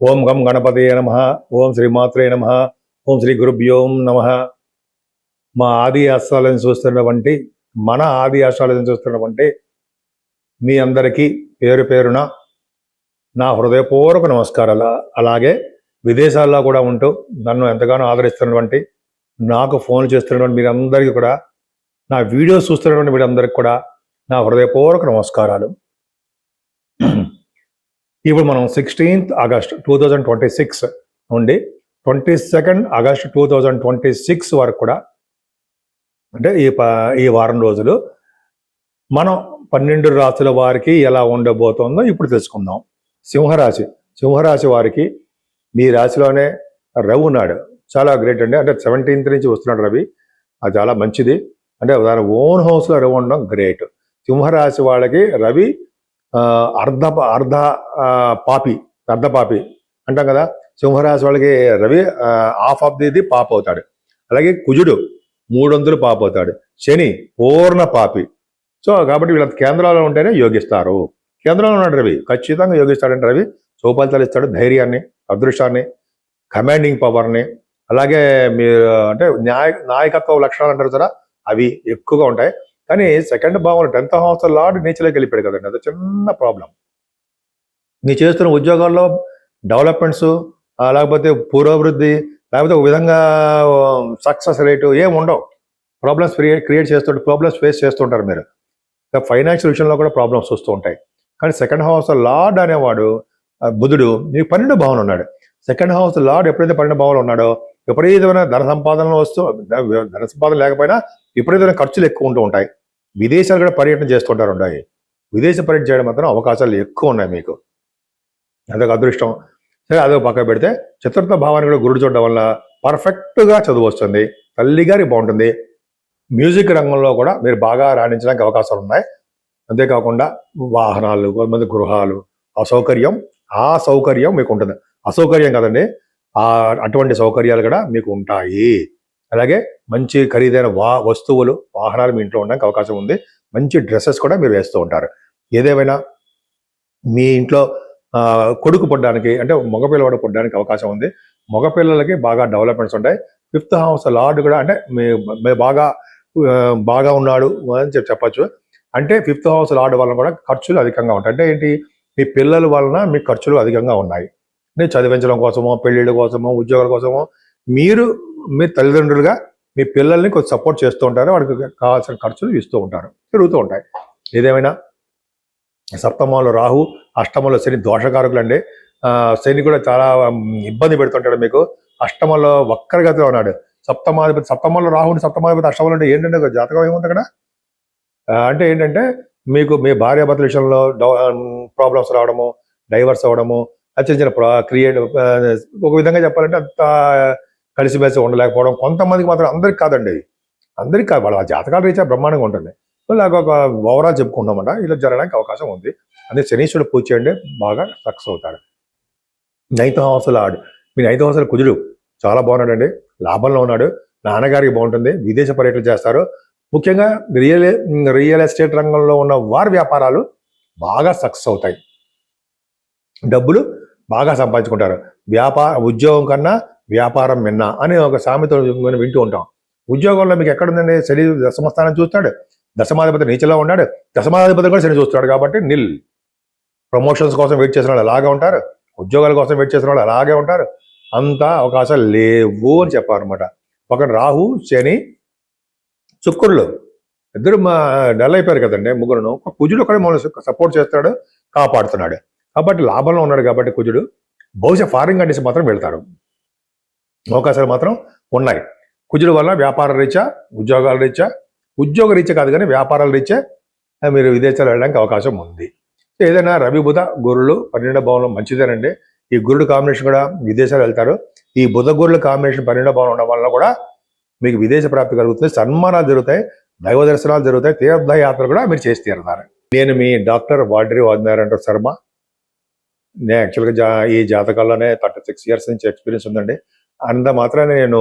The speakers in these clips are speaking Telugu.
ఓం గం గణపతే నమః. ఓం శ్రీమాత్రే నమః. ఓం శ్రీ గురుభ్యో నమః. మన ఆది ఆశ్రయాలను చూస్తున్నటువంటి మీ అందరికీ పేరు పేరున నా హృదయపూర్వక నమస్కారాలు. అలాగే విదేశాల్లో కూడా ఉంటూ నన్ను ఎంతగానో ఆదరిస్తున్నటువంటి, నాకు ఫోన్ చేస్తున్నటువంటి మీరందరికీ కూడా, నా వీడియోస్ చూస్తున్నటువంటి మీరందరికీ కూడా నా హృదయపూర్వక నమస్కారాలు. ఇప్పుడు మనం 16th ఆగస్ట్ 2026 నుండి 22nd ఆగస్ట్ 2026 వరకు కూడా, అంటే ఈ వారం రోజులు మనం 12 రాశుల వారికి ఎలా ఉండబోతుందో ఇప్పుడు తెలుసుకుందాం. సింహరాశి వారికి మీ రాశిలోనే రవి ఉన్నాడు. చాలా గ్రేట్ అండి. అంటే 17th నుంచి వస్తున్నాడు రవి. అది చాలా మంచిది. అంటే దాని ఓన్ హౌస్లో రవి ఉండడం గ్రేట్. సింహరాశి వాళ్ళకి రవి అర్ధ పాపి అంటాం కదా. సింహరాశి వాళ్ళకి రవి హాఫ్ ఆఫ్ ది పాప అవుతాడు. అలాగే కుజుడు 300 పాప అవుతాడు. శని పూర్ణ పాపి. సో కాబట్టి వీళ్ళ కేంద్రాల్లో ఉంటేనే యోగిస్తారు. కేంద్రంలో ఉన్నాడు రవి, ఖచ్చితంగా యోగిస్తాడంటే రవి సౌఫలితాలు ఇస్తాడు. ధైర్యాన్ని, అదృష్టాన్ని, కమాండింగ్ పవర్ని, అలాగే మీరు అంటే నాయకత్వ లక్షణాలు అంటారు కదా, అవి ఎక్కువగా ఉంటాయి. కానీ సెకండ్ భావంలో 10th హౌస్ లార్డ్ నేచర్లోకి వెళ్ళిపోయాడు కదండి. అది చిన్న ప్రాబ్లం. నీ చేస్తున్న ఉద్యోగాల్లో డెవలప్మెంట్స్, లేకపోతే పురోభివృద్ధి, లేకపోతే ఒక విధంగా సక్సెస్ రేటు ఏమి ఉండవు. ప్రాబ్లమ్స్ క్రియేట్ ప్రాబ్లమ్స్ ఫేస్ చేస్తుంటారు మీరు. ఫైనాన్షియల్ విషయంలో కూడా ప్రాబ్లమ్స్ వస్తూ ఉంటాయి. కానీ సెకండ్ హౌస్ లార్డ్ అనేవాడు బుధుడు మీకు 12 భావన ఉన్నాడు. సెకండ్ హౌస్ లార్డ్ ఎప్పుడైతే 12 భావనలు ఉన్నాడో విపరీతమైన ధన సంపాదనలు ధన సంపాదన లేకపోయినా విపరీతమైన ఖర్చులు ఎక్కువ ఉంటూ ఉంటాయి. విదేశాలు కూడా పర్యటన చేస్తుంటారు. విదేశ పర్యటన చేయడం మాత్రం అవకాశాలు ఎక్కువ ఉన్నాయి మీకు. అదొక అదృష్టం. సరే, అదొక పక్క పెడితే చతుర్థ భావాన్ని కూడా గురుడు చూడడం వల్ల పర్ఫెక్ట్గా చదువు వస్తుంది. తల్లి గారికి బాగుంటుంది. మ్యూజిక్ రంగంలో కూడా మీరు బాగా రాణించడానికి అవకాశాలు ఉన్నాయి. అంతేకాకుండా వాహనాలు, కొంతమంది గృహాలు, ఆ సౌకర్యం మీకు ఉంటుంది. అసౌకర్యం కదండి, అటువంటి సౌకర్యాలు కూడా మీకు ఉంటాయి. అలాగే మంచి ఖరీదైన వస్తువులు, వాహనాలు మీ ఇంట్లో ఉండడానికి అవకాశం ఉంది. మంచి డ్రెస్సెస్ కూడా మీరు వేస్తూ ఉంటారు. ఏదేమైనా మీ ఇంట్లో కొడుకు పుట్టడానికి, అంటే మగపిల్లవాడు పుట్టడానికి అవకాశం ఉంది. మగపిల్లలకి బాగా డెవలప్మెంట్స్ ఉంటాయి. 5th హౌస్ లార్డ్ కూడా అంటే మీ బాగా ఉన్నాడు అని చెప్పచ్చు. అంటే 5th హౌస్ లార్డ్ వలన కూడా ఖర్చులు అధికంగా ఉంటాయి. అంటే ఏంటి, మీ పిల్లల వలన మీ ఖర్చులు అధికంగా ఉన్నాయి. నేను చదివించడం కోసమో, పెళ్ళిళ్ళ కోసమో, ఉద్యోగాల కోసమో మీరు తల్లిదండ్రులుగా మీ పిల్లల్ని కొంచెం సపోర్ట్ చేస్తూ ఉంటారు. వాడికి కావాల్సిన ఖర్చులు ఇస్తూ ఉంటారు, పెరుగుతూ ఉంటాయి. ఏదేమైనా సప్తమంలో రాహు, అష్టమంలో శని దోషకారకులు అండి. శని కూడా చాలా ఇబ్బంది పెడుతుంటాడు మీకు. అష్టమంలో వక్రగతిలో ఉన్నాడు. సప్తమంలో రాహుని, సప్తమాధిపతి అష్టమంలో అంటే ఏంటంటే జాతకం ఏముంది అక్కడ అంటే ఏంటంటే మీకు మీ భార్యాభర్తల విషయంలో ప్రాబ్లమ్స్ రావడము, డైవర్స్ అవ్వడము, చిన్న చిన్న క్రియేట్ ఒక విధంగా చెప్పాలంటే అంత కలిసిమెలిసి ఉండలేకపోవడం. కొంతమందికి మాత్రం, అందరికి కాదండి, అందరికి కాదు, వాళ్ళ జాతకాలు రీత్యా బ్రహ్మాండంగా ఉంటుంది. ఇలాగ ఒక ఓవరాల్ చెప్పుకుంటామంట, ఇలా జరగడానికి అవకాశం ఉంది. అదే శనీశ్వరుడు పూజ చేయండి, బాగా సక్సెస్ అవుతాడు. 9th హౌస్ లార్డ్, మీ 9th హౌస్ కుజుడు చాలా బాగున్నాడండి, లాభంలో ఉన్నాడు. నాన్నగారికి బాగుంటుంది. విదేశ పర్యటన చేస్తారు. ముఖ్యంగా రియల్ ఎస్టేట్ రంగంలో ఉన్న వారి వ్యాపారాలు బాగా సక్సెస్ అవుతాయి. డబ్బులు బాగా సంపాదించుకుంటారు. ఉద్యోగం కన్నా వ్యాపారం మిన్న అని ఒక సామెత వింటూ ఉంటాం. ఉద్యోగంలో మీకు ఎక్కడుందండి, శని దశమస్థానం చూస్తాడు. దశమాధిపతి నీచలో ఉన్నాడు. దశమాధిపతి కూడా శని చూస్తాడు. కాబట్టి నిల్. ప్రమోషన్స్ కోసం వెయిట్ చేసిన వాళ్ళు అలాగే ఉంటారు. ఉద్యోగాల కోసం వెయిట్ చేసిన వాళ్ళు అలాగే ఉంటారు. అంతా అవకాశాలు లేవు అని చెప్పారనమాట. ఒక రాహు, శని, శుక్రులు ఇద్దరు డల్ అయిపోయారు కదండి, ముగ్గురును. కుజుడు ఒకడే మమ్మల్ని సపోర్ట్ చేస్తాడు, కాపాడుతున్నాడు. కాబట్టి లాభంలో ఉన్నాడు. కాబట్టి కుజుడు బహుశా ఫారిన్ కంట్రీస్ మాత్రం వెళ్తారు. అవకాశాలు మాత్రం ఉన్నాయి. కుజుడు వల్ల వ్యాపార రీత్యా, ఉద్యోగ రీత్యా కాదు కానీ వ్యాపారాల రీత్యా మీరు విదేశాలు వెళ్ళడానికి అవకాశం ఉంది. ఏదైనా రవి, బుధ, గురులు 12వ భావంలో మంచిదేనండి. ఈ గురుడు కాంబినేషన్ కూడా విదేశాలు వెళ్తారు. ఈ బుధ గురుల కాంబినేషన్ 12వ భావం ఉండడం వల్ల కూడా మీకు విదేశ ప్రాప్తి కలుగుతుంది. సన్మానాలు జరుగుతాయి, దైవ దర్శనాలు జరుగుతాయి, తీర్థయాత్ర కూడా మీరు చేసి తీరుతారు. నేను మీ డాక్టర్ వాడ్రి వాదినారాయణ శర్మ. నేను యాక్చువల్గా ఈ జాతకాల్లోనే 36 years నుంచి ఎక్స్పీరియన్స్ ఉందండి. అంత మాత్రాన్ని నేను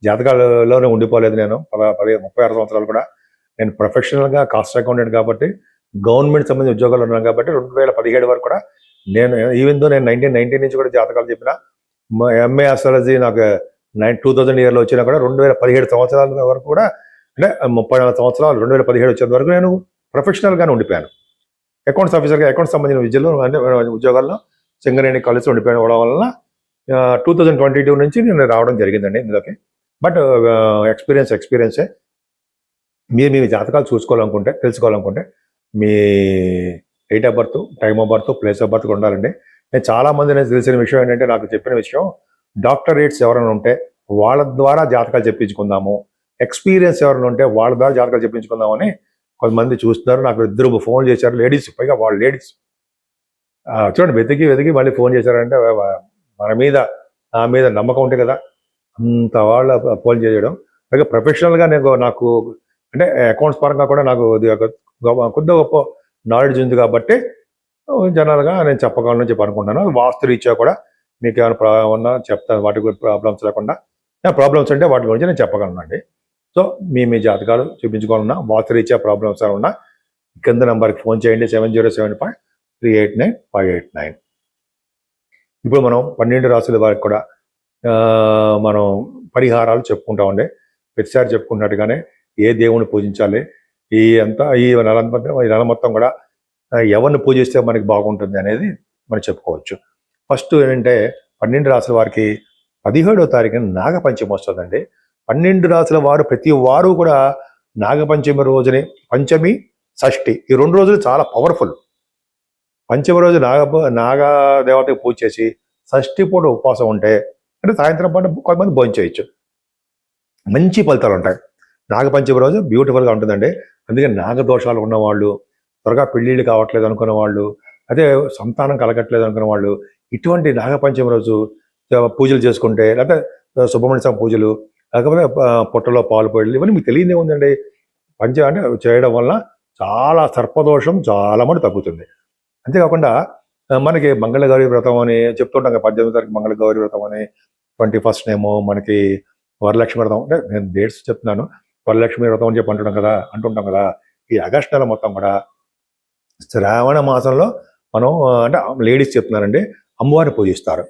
జాతకాలలోనే ఉండిపోలేదు. నేను 36 సంవత్సరాలు కూడా నేను ప్రొఫెషనల్గా కాస్ట్ అకౌంటెంట్ కాబట్టి, గవర్నమెంట్ సంబంధించిన ఉద్యోగాలు ఉన్నాను కాబట్టి 2017 వరకు కూడా నేను ఈవెన్ దో నేను 1990 నుంచి కూడా జాతకాలు చెప్పిన, ఎంఏ ఆస్ట్రాలజీ నాకు 2000 ఇయర్లో వచ్చినా కూడా 2017 సంవత్సరాల వరకు కూడా, అంటే 34 సంవత్సరాలు 2017 వచ్చేంత వరకు నేను ప్రొఫెషనల్గానే ఉండిపోయాను. అకౌంట్స్ ఆఫీసర్గా అకౌంట్స్ సంబంధించిన విద్యలో అంటే ఉద్యోగాల్లో సింగరేణి కాలేజ్లో ఉండిపోవడం వలన 2022 నుంచి నేను రావడం జరిగిందండి ఇందులోకి. బట్ ఎక్స్పీరియన్సే. మీరు మీ జాతకాలు చూసుకోవాలనుకుంటే, తెలుసుకోవాలనుకుంటే మీ date of birth, time of birth, place of birth ఉండాలండి. నేను చాలామంది నాకు తెలిసిన విషయం ఏంటంటే, నాకు చెప్పిన విషయం, డాక్టరేట్స్ ఎవరైనా ఉంటే వాళ్ళ ద్వారా జాతకాలు చెప్పించుకుందాము, ఎక్స్పీరియన్స్ ఎవరైనా ఉంటే వాళ్ళ ద్వారా జాతకాలు చెప్పించుకుందామని కొంతమంది చూస్తున్నారు. నాకు 2 ఫోన్ చేశారు, లేడీస్, పైగా వాళ్ళు లేడీస్. చూడండి, వెతికి మళ్ళీ ఫోన్ చేశారంటే నా మీద నమ్మకం ఉంటే కదా అంత వాళ్ళ ఫోన్ చేయడం. పైగా ప్రొఫెషనల్గా నాకు అంటే అకౌంట్స్ పరంగా కూడా నాకు కొద్దిగా గొప్ప నాలెడ్జ్ ఉంది కాబట్టి జనరల్గా నేను చెప్పగలను చెప్పి అనుకుంటాను. వాస్తు రీత్యా కూడా మీకు ఏమైనా చెప్తాను, వాటి గురించి ప్రాబ్లమ్స్ లేకుండా. ప్రాబ్లమ్స్ అంటే వాటి గురించి నేను చెప్పగలను అండి. సో మీ జాతకాలు చూపించుకోవాలన్నా, వాస్తు రీత్యా ప్రాబ్లమ్స్ ఉన్నా కింద నెంబర్కి ఫోన్ చేయండి, 7075389589. ఇప్పుడు మనం 12 రాసుల వారికి కూడా మనం పరిహారాలు చెప్పుకుంటామండి. ప్రతిసారి చెప్పుకున్నట్టుగానే ఏ దేవుని పూజించాలి, ఈ నెల మొత్తం కూడా ఎవరిని పూజిస్తే మనకి బాగుంటుంది అనేది మనం చెప్పుకోవచ్చు. ఫస్ట్ ఏంటంటే 12 రాసుల వారికి 17వ తారీఖున నాగపంచమి వస్తుందండి. 12 రాసుల వారు ప్రతి వారు కూడా నాగపంచమి రోజుని, పంచమి, షష్ఠి, ఈ 2 రోజులు చాలా పవర్ఫుల్. పంచమి రోజు నాగదేవతకి పూజ చేసి షష్ఠి పూట ఉపవాసం ఉంటే, అంటే సాయంత్రం పాటు కొంతమంది భోజనం చేయొచ్చు, మంచి ఫలితాలు ఉంటాయి. నాగపంచమి రోజు బ్యూటిఫుల్గా ఉంటుందండి. అందుకే నాగదోషాలు ఉన్నవాళ్ళు, త్వరగా పెళ్ళిళ్ళు కావట్లేదు అనుకున్న వాళ్ళు, అదే సంతానం కలగట్లేదు అనుకున్న వాళ్ళు ఇటువంటి నాగపంచమి రోజు పూజలు చేసుకుంటే, లేకపోతే సుబ్రహ్మణ్య స్వామి పూజలు, లేకపోతే పొట్టలో పాలు పోయలు, ఇవన్నీ మీకు తెలియదే ఉందండి. అంటే చేయడం వల్ల చాలా సర్పదోషం చాలా మంది తగ్గుతుంది. అంతేకాకుండా మనకి మంగళగౌరి వ్రతం అని చెప్తుంటాం కదా, 18వ తారీఖు మంగళగౌరి వ్రతం అని, 21st ఏమో మనకి వరలక్ష్మి వ్రతం. అంటే నేను డేట్స్ చెప్తున్నాను, వరలక్ష్మి వ్రతం అని చెప్పి అంటుంటాం కదా. ఈ ఆగస్టు నెల మొత్తం కూడా శ్రావణ మాసంలో మనం, అంటే లేడీస్ చెప్తున్నానండి, అమ్మవారిని పూజిస్తారు.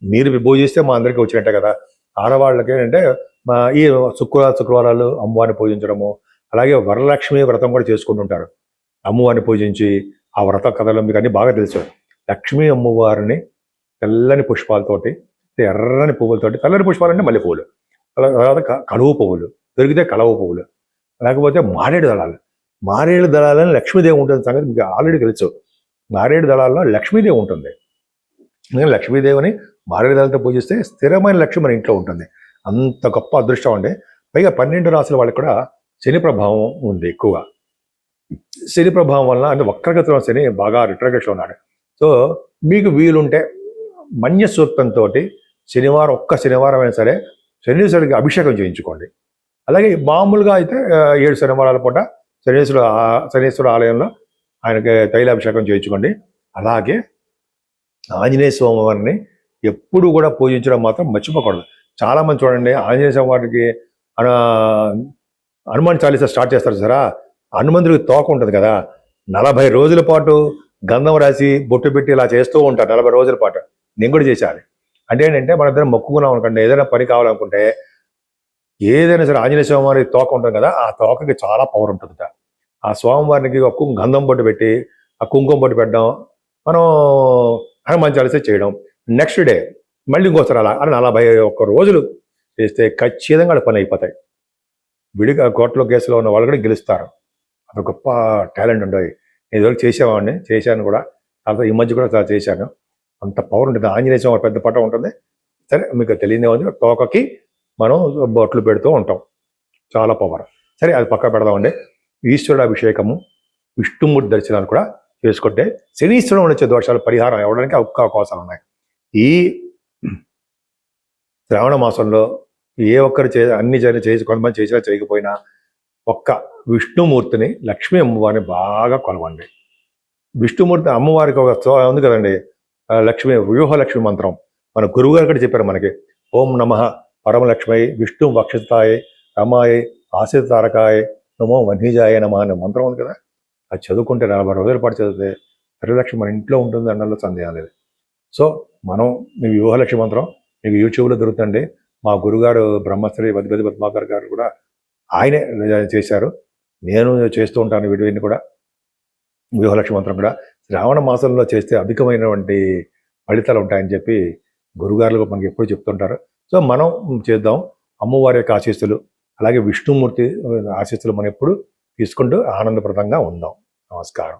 మీరు పూజిస్తే మా అందరికీ వచ్చినట్టే కదా. ఆడవాళ్ళకి అంటే ఈ శుక్రవారాలు అమ్మవారిని పూజించడము, అలాగే వరలక్ష్మి వ్రతం కూడా చేసుకుంటుంటారు. అమ్మవారిని పూజించి ఆ వ్రత కథలు మీకు అన్ని బాగా తెలుసు. లక్ష్మీ అమ్మవారిని తెల్లని పుష్పాలతోటి, ఎర్రని పువ్వులతోటి, తెల్లని పుష్పాలు అంటే మల్లె పువ్వులు, తర్వాత కలువ పువ్వులు, దొరికితే కలవ పువ్వులు, లేకపోతే మారేడు దళాలని లక్ష్మీదేవి ఉంటుంది సంగతి మీకు ఆల్రెడీ తెలుసు. మారేడు దళాల్లో లక్ష్మీదేవి ఉంటుంది. లక్ష్మీదేవిని మారేడు దళాలతో పూజిస్తే స్థిరమైన లక్ష్మి మన ఇంట్లో ఉంటుంది. అంత గొప్ప అదృష్టం అండి. పైగా 12 రాసుల వాళ్ళకి కూడా శని ప్రభావం ఉంది ఎక్కువగా. శని ప్రభావం వల్ల, అంటే వక్రగతిలో శని బాగా రిట్రగేట్లో ఉన్నాడు. సో మీకు వీలుంటే మన్య సూక్తంతో ఒక్క శనివారం అయినా సరే శనీశ్వరుడికి అభిషేకం చేయించుకోండి. అలాగే మామూలుగా అయితే 7 శనివారాల పూట శనీశ్వర ఆలయంలో ఆయనకి తైలాభిషేకం చేయించుకోండి. అలాగే ఆంజనేయ స్వామివారిని ఎప్పుడు కూడా పూజించడం మాత్రం మర్చిపోకూడదు. చాలామంది చూడండి, ఆంజనేయ స్వామివారికి హనుమాన్ చాలీసా స్టార్ట్ చేస్తారు సరా, హనుమంతుడికి తోక ఉంటుంది కదా, 40 రోజుల పాటు గంధం రాసి బొట్టు పెట్టి ఇలా చేస్తూ ఉంటారు 40 రోజుల పాటు. నేను కూడా చేశాను. అంటే ఏంటంటే మన ఇద్దరం మొక్కుకున్నాం అనుకోండి, ఏదైనా పని కావాలనుకుంటే, ఏదైనా సరే ఆంజనేయ స్వామివారి తోక ఉంటుంది కదా, ఆ తోకకి చాలా పవర్ ఉంటుందిట. ఆ స్వామివారికి గంధం బొట్టు పెట్టి, ఆ కుంకుమ బొట్టు పెట్టడం, మనం హనుమాన్ చాలీసా చేయడం, నెక్స్ట్ డే మళ్ళీ ఇంకోసారి అలా 41 రోజులు చేస్తే ఖచ్చితంగా పని అయిపోతాయి. విడిగా కోర్టులో కేసులో ఉన్న వాళ్ళు కూడా గెలుస్తారు. అది గొప్ప టాలెంట్ ఉండేది. నేను ఇదివరకు చేశాను కూడా. తర్వాత ఈ మధ్య కూడా చేశాను. అంత పవర్ ఉంటుంది. ఆంజనేయ స్వామి పెద్ద పటం ఉంటుంది. సరే, మీకు తెలియదే ఉంది, తోకకి మనం బొట్లు పెడుతూ ఉంటాం, చాలా పవర్. సరే, అది పక్క పెడదామండి. ఈశ్వరుడు అభిషేకము, విష్ణుమూర్తి దర్శనాలు కూడా చేసుకుంటే శనీశ్వరుడు వచ్చే దోషాలు పరిహారం అవ్వడానికి అవకాశాలు ఉన్నాయి. ఈ శ్రావణ మాసంలో ఏ ఒక్కరు అన్ని చేసి కొంతమంది చేసినా చేయకపోయినా ఒక్క విష్ణుమూర్తిని, లక్ష్మీ అమ్మవారిని బాగా కొలవండి. విష్ణుమూర్తి అమ్మవారికి ఒక ఉంది కదండి, వ్యూహలక్ష్మి మంత్రం మన గురువుగారు కూడా చెప్పారు మనకి. ఓం నమః పరమలక్ష్మై విష్ణు వక్షితాయ రమాయ ఆశ్రితారకాయ నమో వన్నిజాయ నమః అనే మంత్రం ఉంది కదా. అది చదువుకుంటే 40 రోజుల పాటు చదివితే పరిలక్ష్మి మన ఇంట్లో ఉంటుంది అనడంలో సందేహం లేదు. సో మనం మీ వ్యూహలక్ష్మి మంత్రం మీకు యూట్యూబ్లో దొరుకుతుంది. మా గురుగారు బ్రహ్మశ్రీ వదిపతి పద్మాకర్ గారు కూడా ఆయనే చేశారు. నేను చేస్తూ ఉంటాను వీటిని కూడా. వ్యూహలక్ష్మి మంత్రం కూడా శ్రావణ మాసంలో చేస్తే అధికమైనటువంటి ఫలితాలు ఉంటాయని చెప్పి గురుగారులు మనకి ఎప్పుడు చెప్తుంటారు. సో మనం చేద్దాం. అమ్మవారి యొక్క ఆశీస్సులు, అలాగే విష్ణుమూర్తి ఆశీస్సులు మనం ఎప్పుడు తీసుకుంటూ ఆనందప్రదంగా ఉందాం. నమస్కారం.